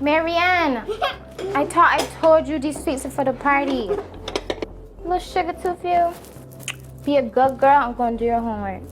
Marianne, I thought I told you these sweets are for the party. Little sugar tooth you. Be a good girl, I'm gonna do your homework.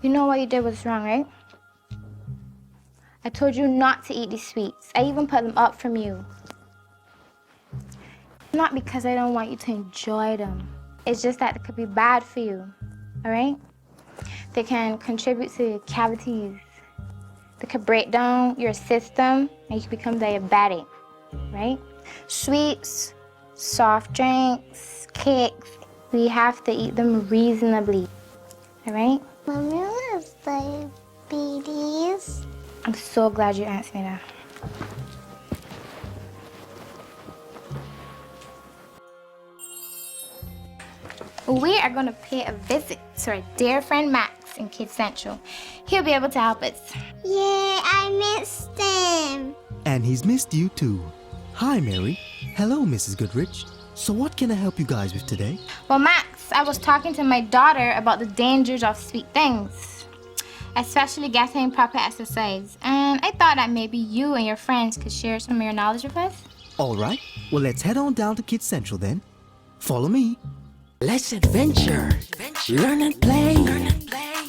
You know what you did was wrong, right? I told you not to eat these sweets. I even put them up from you. Not because I don't want you to enjoy them. It's just that it could be bad for you, all right? They can contribute to your cavities. They could break down your system and you can become diabetic, right? Sweets, soft drinks, cakes, we have to eat them reasonably, all right? Mommy has diabetes. I'm so glad you asked me that. We are going to pay a visit to our dear friend Max in Kidz Central. He'll be able to help us. Yeah, I missed him. And he's missed you too. Hi, Mary. Hello, Mrs. Goodrich. So what can I help you guys with today? Well, Max, I was talking to my daughter about the dangers of sweet things, especially getting proper exercise. And I thought that maybe you and your friends could share some of your knowledge with us. All right. Well, let's head on down to Kidz Central then. Follow me. Let's adventure, learn and play.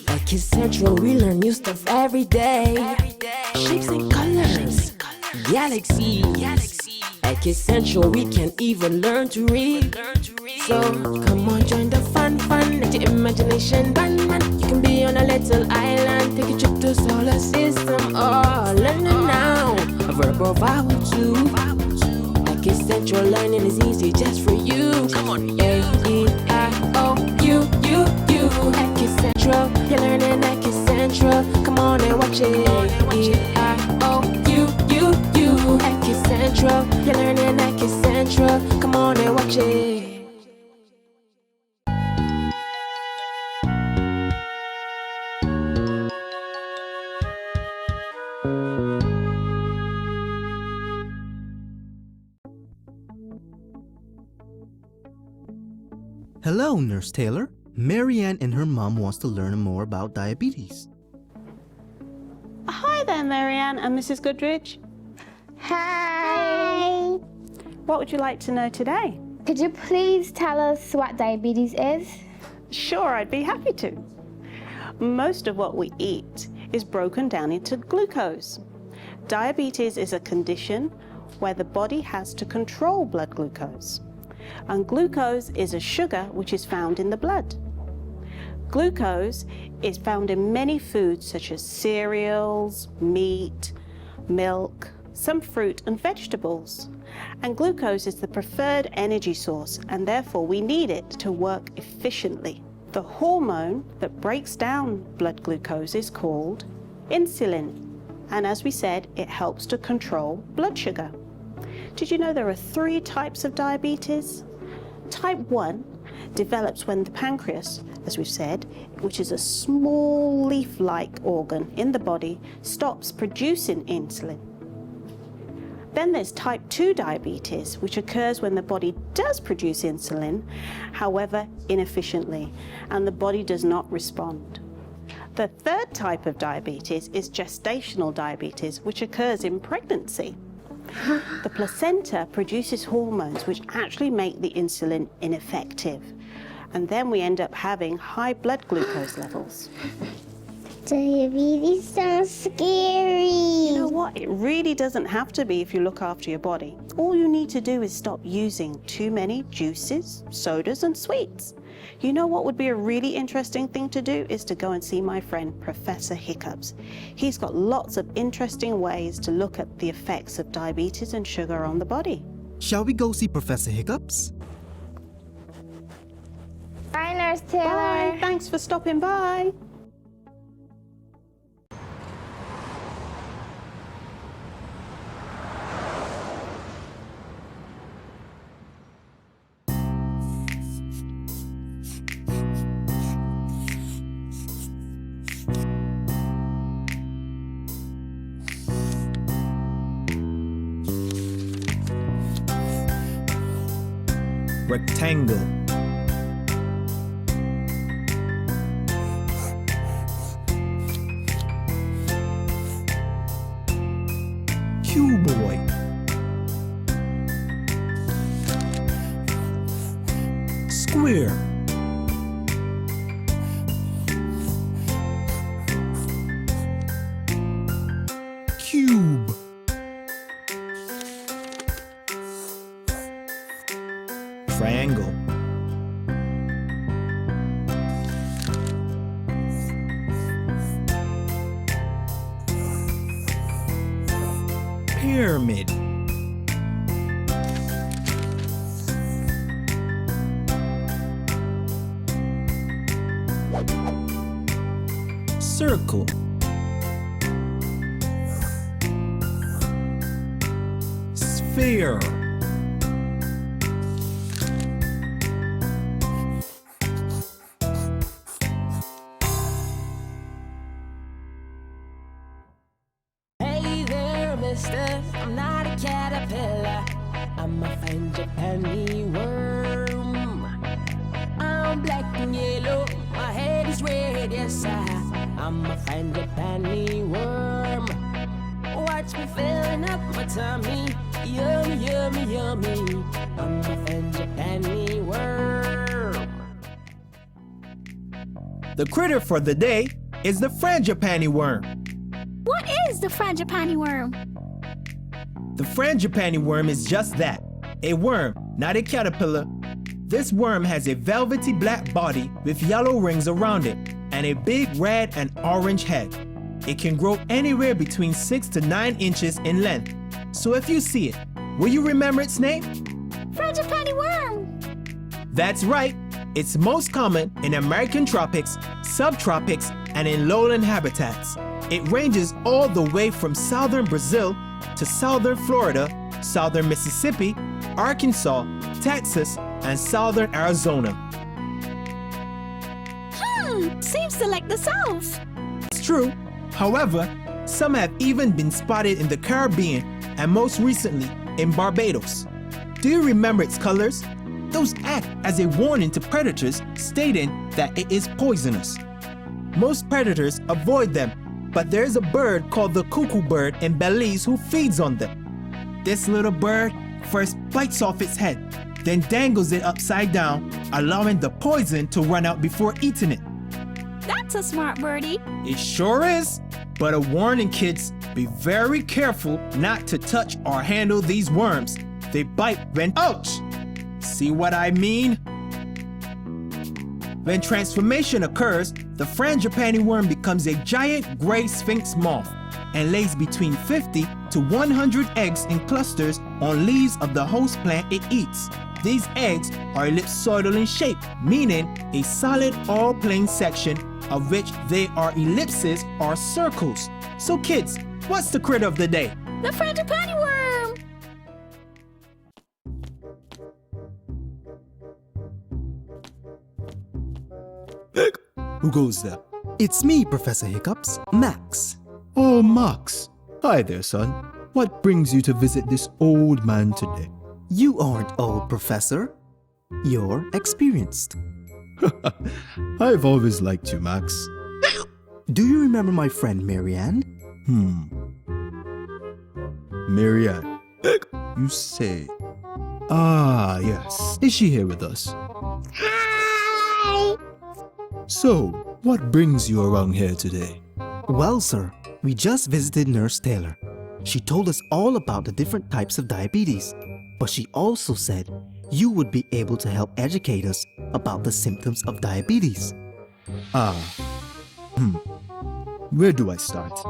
At Kidz Central, we learn new stuff every day. Shapes and colors, galaxy. At Kidz Central, we can even learn to read. So come on, join the fun. Let your imagination run. You can be on a little island, take a trip to solar system. Oh, learn it now. A verb or vowel too. At Kidz Central, learning is easy just for you. Come on, A-E-I-O-U. At Kidz Central, you're learning at Kidz Central. Come on and watch it. A-E-I-O-U. At Kidz Central, you're learning at Kidz Central. Come on and watch it. Hello, Nurse Taylor. Marianne and her mom wants to learn more about diabetes. Hi there, Marianne and Mrs. Goodrich. Hi. What would you like to know today? Could you please tell us what diabetes is? Sure, I'd be happy to. Most of what we eat is broken down into glucose. Diabetes is a condition where the body has to control blood glucose. And glucose is a sugar which is found in the blood. Glucose is found in many foods such as cereals, meat, milk, some fruit and vegetables. And glucose is the preferred energy source, and therefore we need it to work efficiently. The hormone that breaks down blood glucose is called insulin. And as we said, it helps to control blood sugar. Did you know there are 3 types of diabetes? Type 1 develops when the pancreas, as we've said, which is a small leaf-like organ in the body, stops producing insulin. Then there's type 2 diabetes, which occurs when the body does produce insulin, however inefficiently, and the body does not respond. The 3rd type of diabetes is gestational diabetes, which occurs in pregnancy. The placenta produces hormones which actually make the insulin ineffective, and then we end up having high blood glucose levels. Diabetes sounds scary. You know what? It really doesn't have to be if you look after your body. All you need to do is stop using too many juices, sodas, and sweets. You know what would be a really interesting thing to do is to go and see my friend Professor Hiccups. He's got lots of interesting ways to look at the effects of diabetes and sugar on the body. Shall we go see Professor Hiccups? Bye, Nurse Taylor. Bye. Thanks for stopping by. Rectangle. Cuboid. Square. Cube. Triangle. Pyramid. Circle. Sphere. Hey there, mister, I'm not a caterpillar, I'm a Frangipani worm. I'm black and yellow, my head is red, yes I'm a Frangipani worm. Watch me filling up my tummy, yummy, yummy, yummy. I'm a Frangipani worm. The critter for the day is the Frangipani worm. What is the Frangipani worm? The Frangipani worm is just that, a worm, not a caterpillar. This worm has a velvety black body with yellow rings around it and a big red and orange head. It can grow anywhere between 6 to 9 inches in length. So if you see it, will you remember its name? Frangipani worm. That's right. It's most common in American tropics, subtropics, and in lowland habitats. It ranges all the way from southern Brazil to southern Florida, southern Mississippi, Arkansas, Texas, and southern Arizona. Seems to like the South. It's true. However, some have even been spotted in the Caribbean and most recently in Barbados. Do you remember its colors? Those act as a warning to predators, stating that it is poisonous. Most predators avoid them, but there is a bird called the cuckoo bird in Belize who feeds on them. This little bird first bites off its head, then dangles it upside down, allowing the poison to run out before eating it. That's a smart birdie. It sure is, but a warning, kids, be very careful not to touch or handle these worms. They bite when ouch! See what I mean? When transformation occurs, the Frangipani worm becomes a giant gray sphinx moth and lays between 50 to 100 eggs in clusters on leaves of the host plant it eats. These eggs are ellipsoidal in shape, meaning a solid all-plane section of which they are ellipses or circles. So kids, what's the critter of the day? The Frangipani worm. Who goes there? It's me, Professor Hiccups, Max. Oh, Max. Hi there, son. What brings you to visit this old man today? You aren't old, Professor. You're experienced. I've always liked you, Max. Do you remember my friend Marianne? Marianne. You say... Ah, yes. Is she here with us? Hi. So, what brings you around here today? Well, sir, we just visited Nurse Taylor. She told us all about the different types of diabetes, but she also said you would be able to help educate us about the symptoms of diabetes. Where do I start?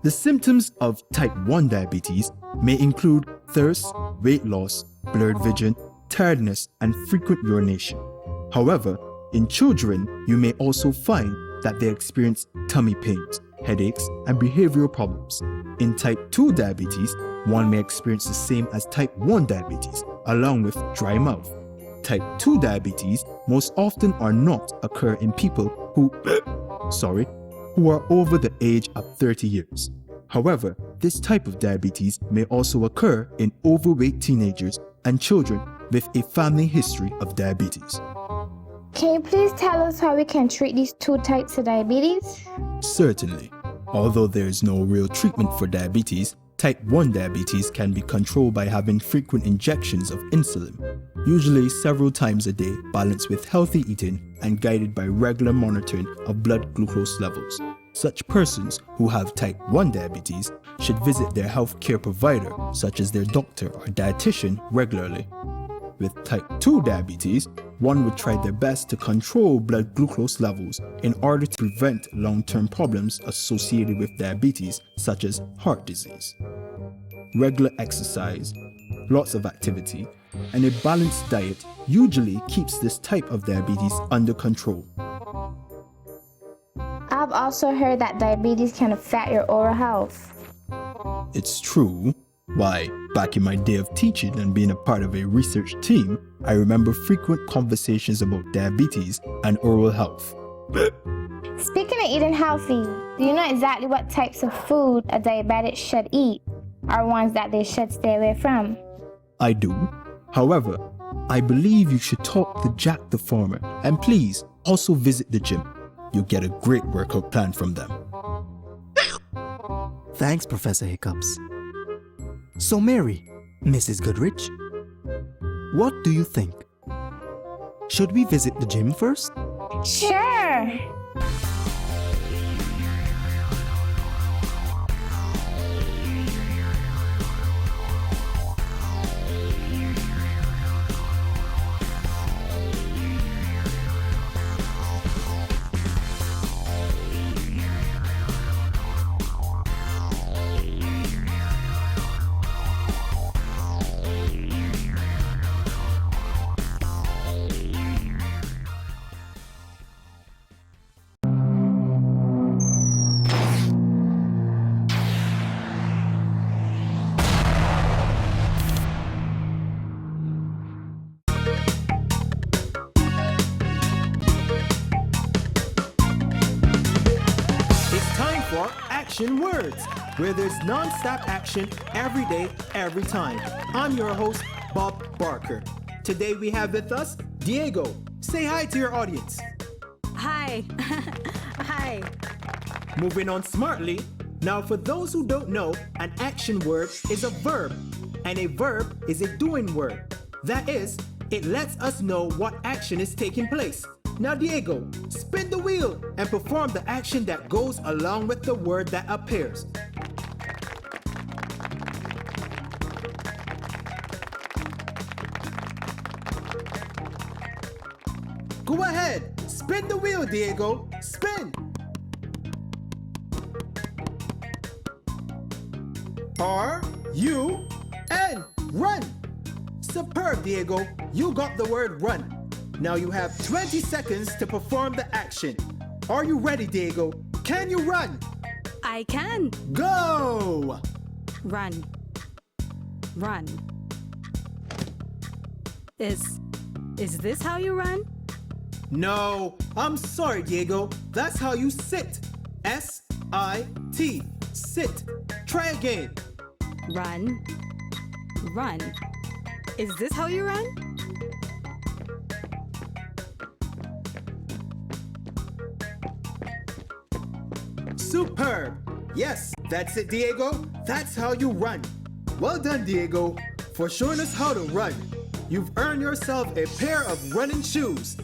The symptoms of type 1 diabetes may include thirst, weight loss, blurred vision, tiredness, and frequent urination. However, in children, you may also find that they experience tummy pains, headaches, and behavioral problems. In type 2 diabetes, one may experience the same as type 1 diabetes, along with dry mouth. Type 2 diabetes most often or not occur in people who are over the age of 30 years. However, this type of diabetes may also occur in overweight teenagers and children with a family history of diabetes. Can you please tell us how we can treat these two types of diabetes? Certainly. Although there is no real treatment for diabetes, type 1 diabetes can be controlled by having frequent injections of insulin, usually several times a day, balanced with healthy eating and guided by regular monitoring of blood glucose levels. Such persons who have type 1 diabetes should visit their healthcare provider, such as their doctor or dietitian, regularly. With type 2 diabetes, one would try their best to control blood glucose levels in order to prevent long-term problems associated with diabetes, such as heart disease. Regular exercise, lots of activity, and a balanced diet usually keeps this type of diabetes under control. I've also heard that diabetes can affect your oral health. It's true. Why, back in my day of teaching and being a part of a research team, I remember frequent conversations about diabetes and oral health. Speaking of eating healthy, do you know exactly what types of food a diabetic should eat, or ones that they should stay away from? I do. However, I believe you should talk to Jack the farmer, and please also visit the gym. You'll get a great workout plan from them. Thanks, Professor Hiccups. So Mary, Mrs. Goodrich, what do you think? Should we visit the gym first? Sure! Action Words, where there's non-stop action every day, every time. I'm your host, Bob Barker. Today we have with us Diego. Say hi to your audience. Hi. Hi. Moving on smartly. Now, for those who don't know, an action word is a verb, and a verb is a doing word. That is, it lets us know what action is taking place. Now, Diego, spin the wheel and perform the action that goes along with the word that appears. Go ahead, spin the wheel, Diego. Spin. R-U-N, run. Superb, Diego. You got the word run. Now you have 20 seconds to perform the action. Are you ready, Diego? Can you run? I can. Go! Run. Run. Is this how you run? No, I'm sorry, Diego. That's how you sit. S-I-T. Sit. Try again. Run. Run. Is this how you run? Superb! Yes, that's it, Diego. That's how you run. Well done, Diego, for showing us how to run. You've earned yourself a pair of running shoes.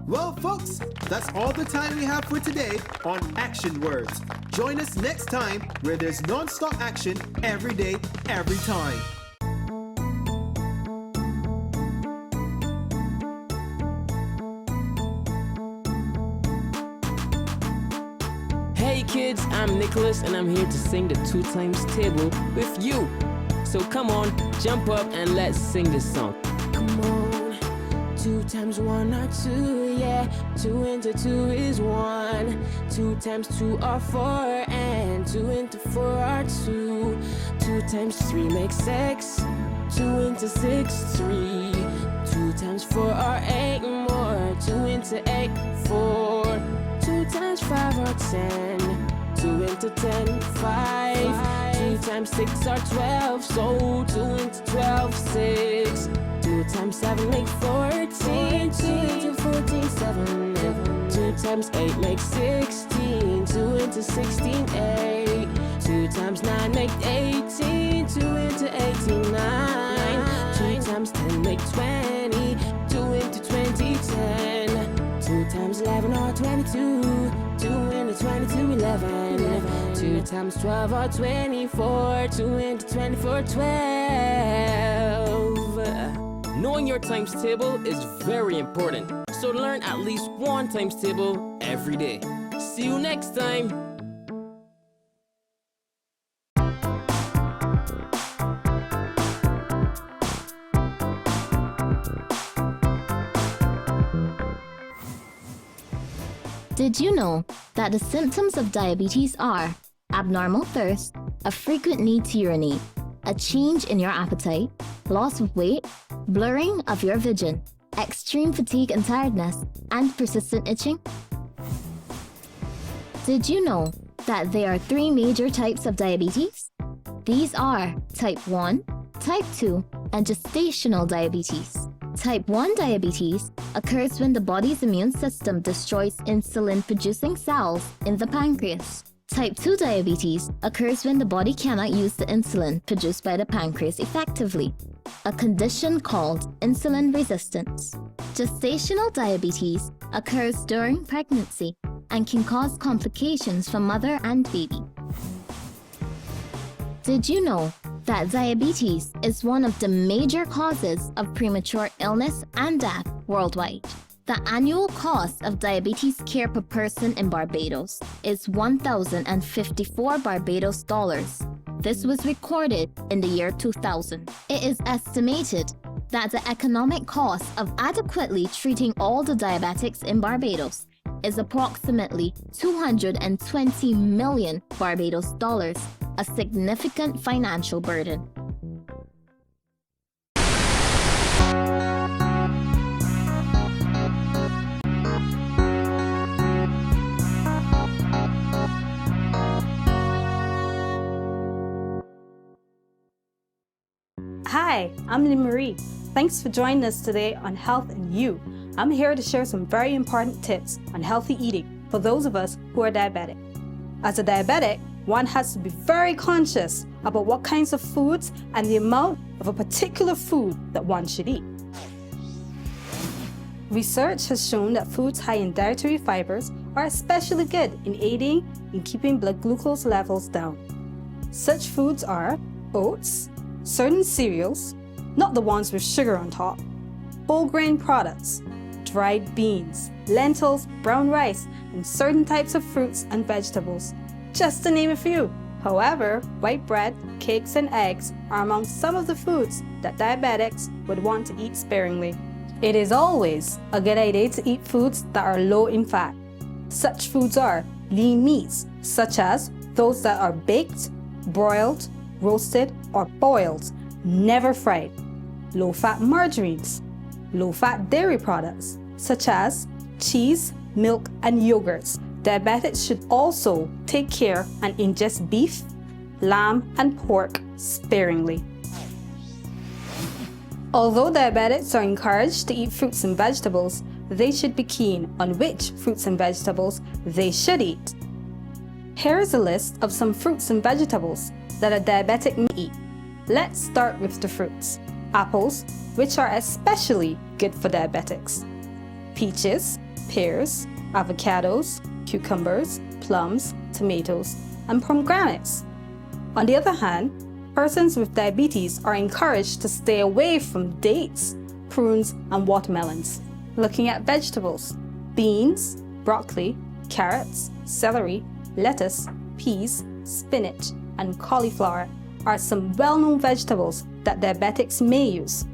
Well, folks, that's all the time we have for today on Action Words. Join us next time where there's non-stop action every day, every time. Hey kids, I'm Nicholas and I'm here to sing the 2 times table with you. So come on, jump up and let's sing this song. Come on, 2 times 1 are 2, yeah. 2 into 2 is 1. 2 times 2 are 4 and 2 into 4 are 2. 2 times 3 makes 6. 2 into 6, 3. 2 times 4 are 8 more. 2 into 8, 4. 2 times 5 are 10. 2 into 10, 5. 2 times 6 are 12, so 2 into 12, 6. 2 times 7 make 14, 2 into 14, 7. 2 times 8 makes 16, 2 into 16, 8. 2 times 9 make 18, 2 into 18, 9. 2 times 10 make 20, 2 into 20, 10. 2 times 11 are 22, 2 into 22, 11. 2 times 12 are 24, 2 into 24, 12. Knowing your times table is very important, so learn at least one times table every day. See you next time! Did you know that the symptoms of diabetes are abnormal thirst, a frequent need to urinate, a change in your appetite, loss of weight, blurring of your vision, extreme fatigue and tiredness, and persistent itching? Did you know that there are 3 major types of diabetes? These are type 1, type 2, and gestational diabetes. Type 1 diabetes occurs when the body's immune system destroys insulin-producing cells in the pancreas. Type 2 diabetes occurs when the body cannot use the insulin produced by the pancreas effectively, a condition called insulin resistance. Gestational diabetes occurs during pregnancy and can cause complications for mother and baby. Did you know that diabetes is one of the major causes of premature illness and death worldwide? The annual cost of diabetes care per person in Barbados is $1,054 Barbados dollars. This was recorded in the year 2000. It is estimated that the economic cost of adequately treating all the diabetics in Barbados is approximately 220 million Barbados dollars, a significant financial burden. Hi, I'm Lynn Marie. Thanks for joining us today on Health and You. I'm here to share some very important tips on healthy eating for those of us who are diabetic. As a diabetic, one has to be very conscious about what kinds of foods and the amount of a particular food that one should eat. Research has shown that foods high in dietary fibers are especially good in aiding in keeping blood glucose levels down. Such foods are oats, certain cereals, not the ones with sugar on top, whole grain products, dried beans, lentils, brown rice, and certain types of fruits and vegetables, just to name a few. However, white bread, cakes, and eggs are among some of the foods that diabetics would want to eat sparingly. It is always a good idea to eat foods that are low in fat. Such foods are lean meats, such as those that are baked, broiled, roasted, or boiled, never fried. Low-fat margarines, low-fat dairy products, such as cheese, milk, and yogurts. Diabetics should also take care and ingest beef, lamb, and pork sparingly. Although diabetics are encouraged to eat fruits and vegetables, they should be keen on which fruits and vegetables they should eat. Here is a list of some fruits and vegetables that a diabetic may eat. Let's start with the fruits. Apples, which are especially good for diabetics. Peaches, pears, avocados, cucumbers, plums, tomatoes, and pomegranates. On the other hand, persons with diabetes are encouraged to stay away from dates, prunes, and watermelons. Looking at vegetables, beans, broccoli, carrots, celery, lettuce, peas, spinach, and cauliflower are some well-known vegetables that diabetics may use.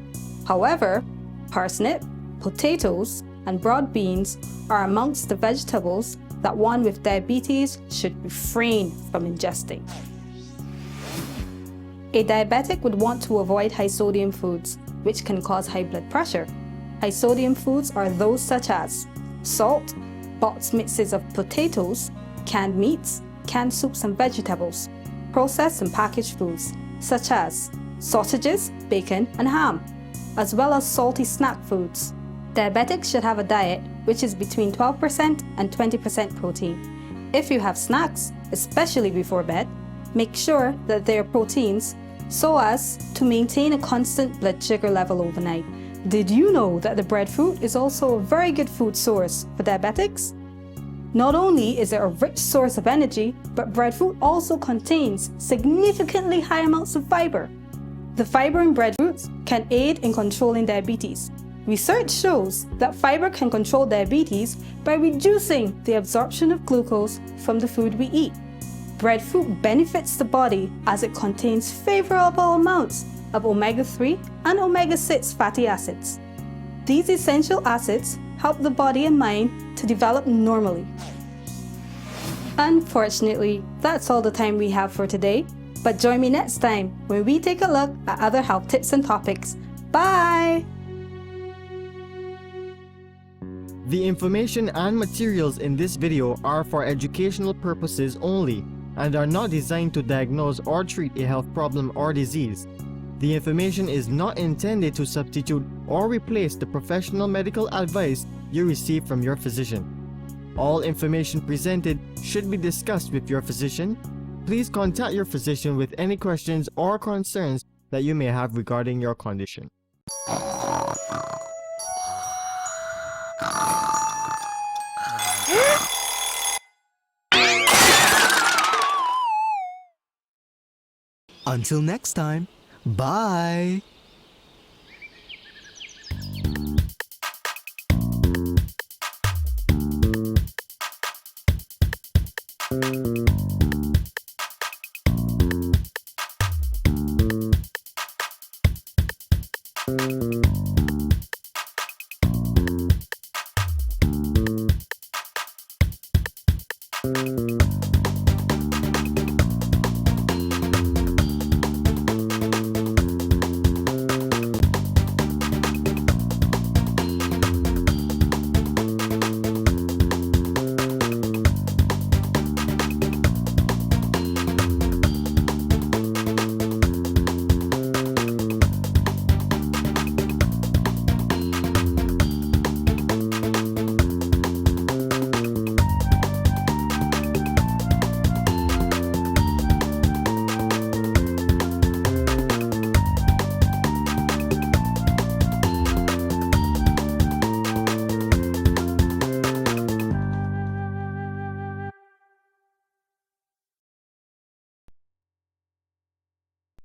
However, parsnip, potatoes, and broad beans are amongst the vegetables that one with diabetes should refrain from ingesting. A diabetic would want to avoid high-sodium foods, which can cause high blood pressure. High-sodium foods are those such as salt, boxed mixes of potatoes, canned meats, canned soups and vegetables. processed and packaged foods, such as sausages, bacon, and ham, as well as salty snack foods. Diabetics should have a diet which is between 12% and 20% protein. If you have snacks, especially before bed, make sure that they are proteins so as to maintain a constant blood sugar level overnight. Did you know that the breadfruit is also a very good food source for diabetics? Not only is it a rich source of energy, but breadfruit also contains significantly high amounts of fiber. The fiber in breadfruits can aid in controlling diabetes. Research shows that fiber can control diabetes by reducing the absorption of glucose from the food we eat. Breadfruit benefits the body as it contains favorable amounts of omega-3 and omega-6 fatty acids. These essential acids help the body and mind to develop normally. Unfortunately, that's all the time we have for today, but join me next time when we take a look at other health tips and topics. Bye! The information and materials in this video are for educational purposes only and are not designed to diagnose or treat a health problem or disease. The information is not intended to substitute or replace the professional medical advice you receive from your physician. All information presented should be discussed with your physician. Please contact your physician with any questions or concerns that you may have regarding your condition. Until next time, bye!